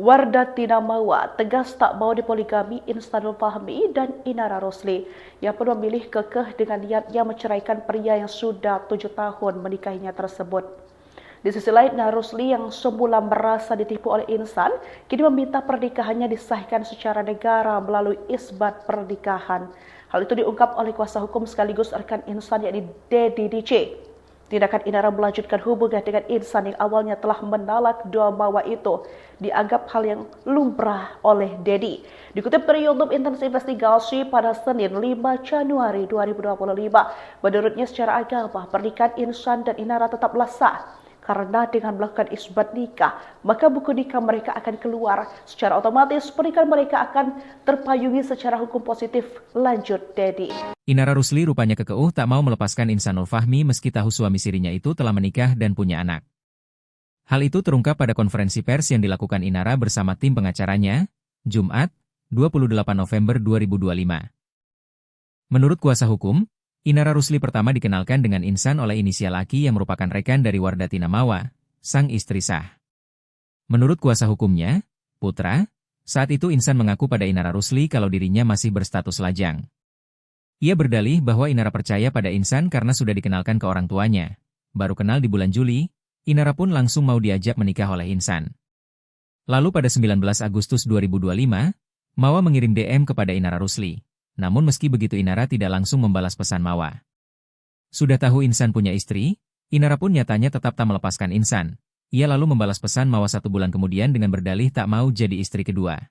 Wardah Tinamawa tegas tak mau dipoligami Ihsanul Fahmi dan Inara Rosli yang pun memilih kekeh dengan niatnya menceraikan pria yang sudah 7 tahun menikahinya tersebut. Di sisi lain, Inara Rosli yang semula merasa ditipu oleh Ihsan kini meminta pernikahannya disahkan secara negara melalui isbat pernikahan. Hal itu diungkap oleh kuasa hukum sekaligus rekan Ihsan yakni Dedi DJ. Tindakan Inara melanjutkan hubungan dengan Ihsan yang awalnya telah menolak dua mawa itu dianggap hal yang lumrah oleh Dedi. Dikutip dari YouTube Intens Investigasi pada Senin 5 Januari 2025, menurutnya secara agama pernikahan Ihsan dan Inara tetaplah sah. Karena dengan melakukan isbat nikah, maka buku nikah mereka akan keluar. Secara otomatis pernikahan mereka akan terpayungi secara hukum positif. Lanjut Dedi. Inara Rusli rupanya kekeuh tak mau melepaskan Ihsanul Fahmi meski tahu suami sirinya itu telah menikah dan punya anak. Hal itu terungkap pada konferensi pers yang dilakukan Inara bersama tim pengacaranya, Jumat, 28 November 2025. Menurut kuasa hukum, Inara Rusli pertama dikenalkan dengan Ihsan oleh inisial Aki yang merupakan rekan dari Wardah Tinamawa, sang istri sah. Menurut kuasa hukumnya, Putra, saat itu Ihsan mengaku pada Inara Rusli kalau dirinya masih berstatus lajang. Ia berdalih bahwa Inara percaya pada Ihsan karena sudah dikenalkan ke orang tuanya. Baru kenal di bulan Juli, Inara pun langsung mau diajak menikah oleh Ihsan. Lalu pada 19 Agustus 2025, Mawa mengirim DM kepada Inara Rusli. Namun meski begitu Inara tidak langsung membalas pesan Mawa. Sudah tahu Ihsan punya istri, Inara pun nyatanya tetap tak melepaskan Ihsan. Ia lalu membalas pesan Mawa 1 bulan kemudian dengan berdalih tak mau jadi istri kedua.